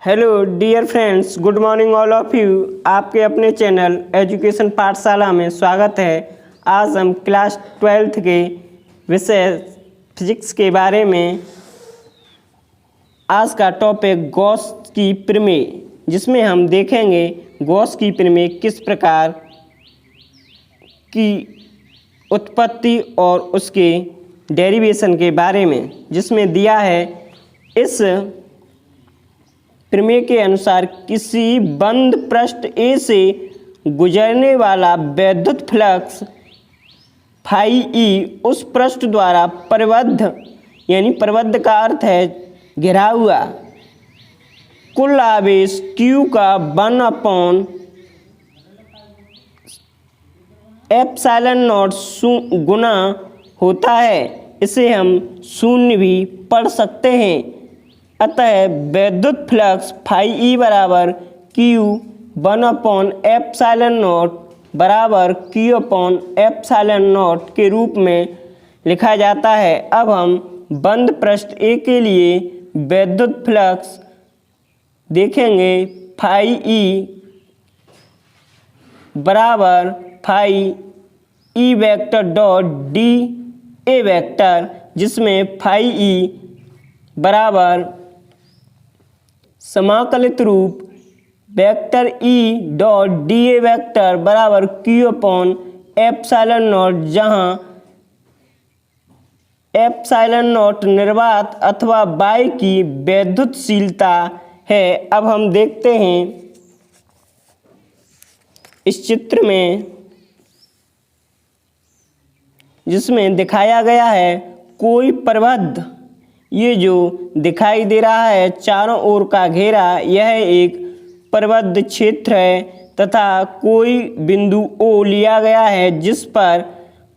Hello dear friends, good morning all of you. आपके अपने channel education पाठशाला में स्वागत है। आज हम क्लास 12th के विषय फिजिक्स के बारे में आज का टॉपिक गॉस की प्रमेय, जिसमें हम देखेंगे गॉस की प्रमेय किस प्रकार की उत्पत्ति और उसके डेरिवेशन के बारे में, जिसमें दिया है इस प्रमेय के अनुसार किसी बंद पृष्ठ ए से गुजरने वाला वैद्युत फ्लक्स फाई ई उस पृष्ठ द्वारा परिबद्ध, यानी परिबद्ध का अर्थ है घिरा हुआ, कुल आवेश Q का 1/एप्सिलॉन नॉट गुना होता है। इसे हम शून्य भी पढ़ सकते हैं। अतः वैद्युत फ्लक्स फाई ई बराबर Q 1/एप्सिलॉन नॉट बराबर Q/एप्सिलॉन नॉट के रूप में लिखा जाता है। अब हम बंद पृष्ठ ए के लिए वैद्युत फ्लक्स देखेंगे। फाई ई बराबर phi E vector dot D A vector, जिसमें फाई ई बराबर समाकलित रूप vector E dot D A vector बराबर Q/एप्सिलॉन नॉट, जहाँ एप्सिलॉन नॉट निर्वात अथवा बाई की वैद्युतशीलता है। अब हम देखते हैं इस चित्र में, जिसमें दिखाया गया है कोई परिबद्ध, ये जो दिखाई दे रहा है चारों ओर का घेरा, यह एक परिबद्ध क्षेत्र है तथा कोई बिंदु O लिया गया है जिस पर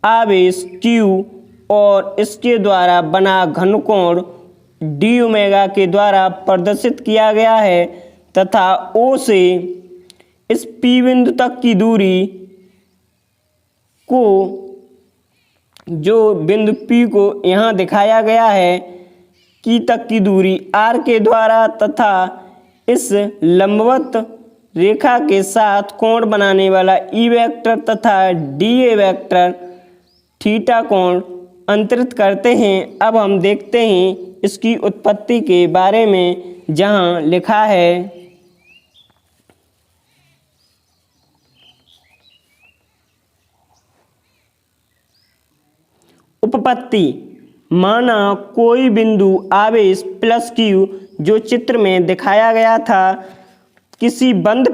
आवेश Q और इसके द्वारा बना घनकोण d ओमेगा के द्वारा प्रदर्शित किया गया है तथा O से इस P बिंदु तक की दूरी को, जो बिंदु P को यहाँ दिखाया गया है की तक की दूरी r के द्वारा तथा इस लंबवत रेखा के साथ कोण बनाने वाला E वेक्टर तथा dA वेक्टर थीटा कोण अंतरित करते हैं। अब हम देखते हैं इसकी उत्पत्ति के बारे में, जहाँ लिखा है उपपत्ति। माना कोई बिंदु आवेश प्लस Q, जो चित्र में दिखाया गया था, किसी बंद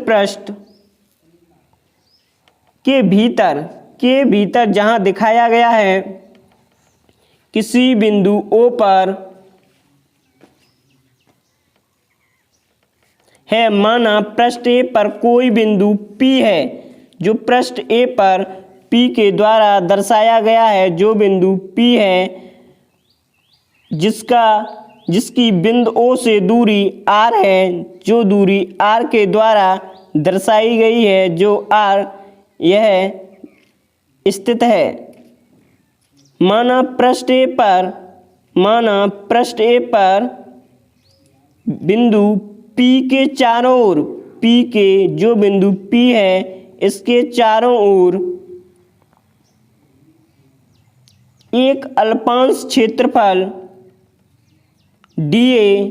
पृष्ठ के भीतर जहां दिखाया गया है किसी बिंदु O पर है। माना पृष्ठ A पर कोई बिंदु P है, जो पृष्ठ A पर P के द्वारा दर्शाया गया है। जो बिंदु P है जिसकी बिंदु O से दूरी R है, जो दूरी R के द्वारा दर्शाई गई है, जो R यह स्थित है। माना पृष्ठ A पर बिंदु P के चारों ओर, P के जो बिंदु P है इसके चारों ओर एक अल्पांश क्षेत्रफल dA,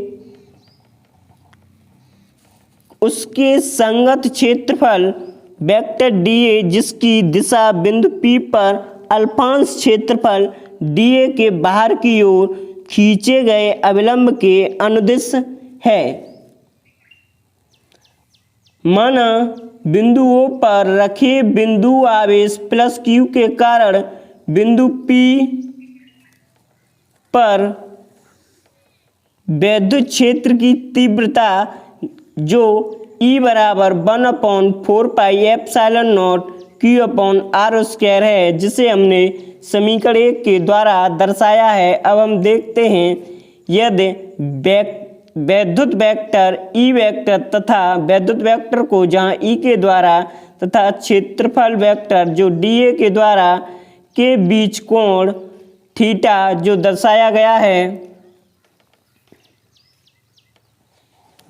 उसके संगत क्षेत्रफल वेक्टर dA, जिसकी दिशा बिंदु P पर अल्पांश क्षेत्रफल dA के बाहर की ओर खींचे गए अभिलंब के अनुदिश है। माना बिंदु O पर रखे बिंदु आवेश प्लस Q के कारण बिंदु P पर वैद्युत क्षेत्र की तीव्रता, जो E बराबर 1/4 एप्सिलॉन नॉट Q/r² है, जिसे हमने समीकरण 1 के द्वारा दर्शाया है। अब हम देखते हैं यदि वैद्युत वेक्टर E वेक्टर तथा वैद्युत वेक्टर को जहां E के द्वारा तथा क्षेत्रफल वेक्टर जो dA के द्वारा के बीच कोण थीटा जो दर्शाया गया है,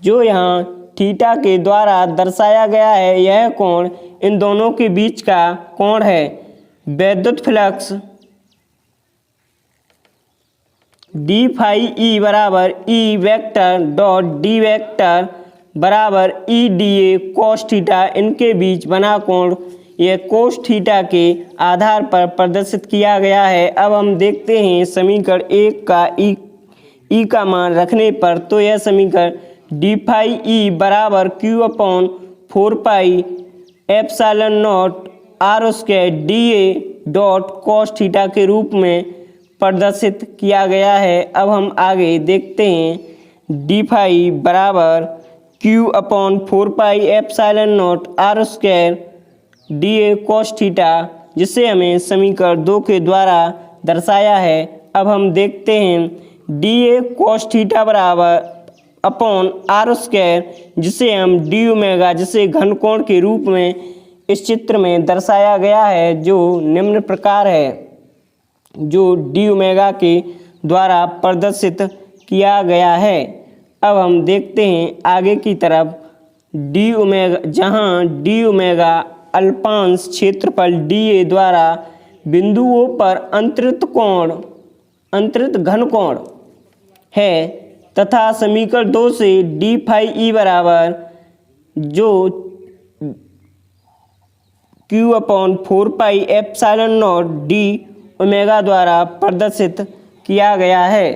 जो यहाँ थीटा के द्वारा दर्शाया गया है, यह कोण इन दोनों के बीच का कोण है। विद्युत फ्लक्स डी फाई ई बराबर ई वेक्टर डॉट डी वेक्टर बराबर E D A cos theta, इनके बीच बना कोण यह कोस थीटा के आधार पर प्रदर्शित किया गया है। अब हम देखते हैं समीकरण 1 का ई का मान रखने पर, तो यह समीकरण डी फाई ई बराबर Q upon 4 pi epsilon naught R square D A dot cos theta के रूप में प्रदर्शित किया गया है। अब हम आगे देखते हैं डी फाई बराबर Q upon 4 pi epsilon naught R square D A cos theta, जिसे हमें समीकरण 2 के द्वारा दर्शाया है। अब हम देखते हैं डी ए कोस थीटा बराबर अपॉन आर स्क्वायर, जिसे हम डी ओमेगा, जिसे घन कोण के रूप में इस चित्र में दर्शाया गया है, जो निम्न प्रकार है, जो डी ओमेगा के द्वारा प्रदर्शित किया गया है। अब हम देखते हैं आगे की तरफ डी ओमेगा, जहाँ डी ओमेगा अल्पांश क्षेत्रफल डी ए द्वारा बिंदुओं पर अंतरित घन कोण है, तथा समीकरण 2 से डी फाई ई बराबर जो Q upon 4 pi epsilon naught d omega द्वारा प्रदर्शित किया गया है।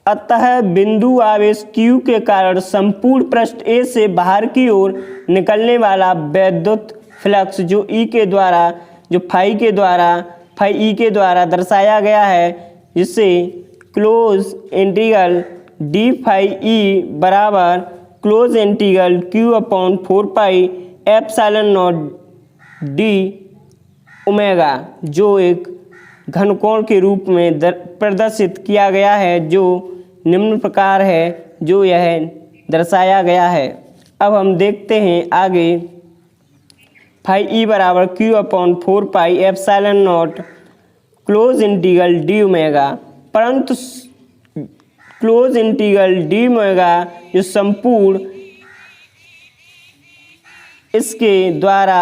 अतः बिंदु आवेश Q के कारण संपूर्ण पृष्ठ A से बाहर की ओर निकलने वाला विद्युत फ्लक्स जो E के द्वारा, जो फाई ई के द्वारा दर्शाया गया है, जिसे close integral d phi E बराबर close integral Q upon 4 pi epsilon naught d omega, जो एक घन कोण के रूप में प्रदर्शित किया गया है, जो निम्न प्रकार है, जो यह दर्शाया गया है। अब हम देखते हैं आगे फाई ई बराबर Q upon 4 pi epsilon not close integral D omega, परंतु क्लोज इंटीग्रल डी ओमेगा जो संपूर्ण इसके द्वारा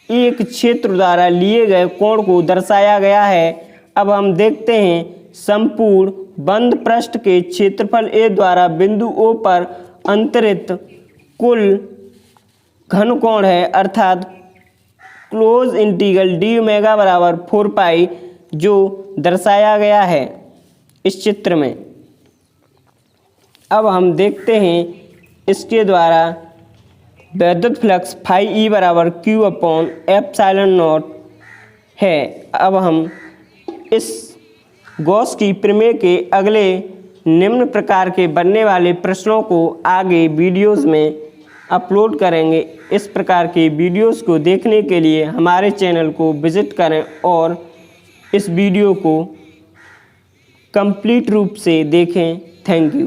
एक क्षेत्र द्वारा लिए गए कोण को दर्शाया गया है। अब हम देखते हैं संपूर्ण बंद पृष्ठ के क्षेत्रफल A द्वारा बिंदु O पर अंतरित कुल घन कोण है, अर्थात क्लोज इंटीग्रल डी ओमेगा बराबर 4 पाई, जो दर्शाया गया है इस चित्र में। अब हम देखते हैं इसके द्वारा विद्युत फ्लक्स फाई ई बराबर क्यू अपॉन एप्सिलॉन नॉट है। अब हम इस गॉस की प्रमेय के अगले निम्न प्रकार के बनने वाले प्रश्नों को आगे वीडियोस में अपलोड करेंगे। इस प्रकार के वीडियोस को देखने के लिए हमारे चैनल को विजिट करें और इस वीडियो को कंप्लीट रूप से देखें। Thank you.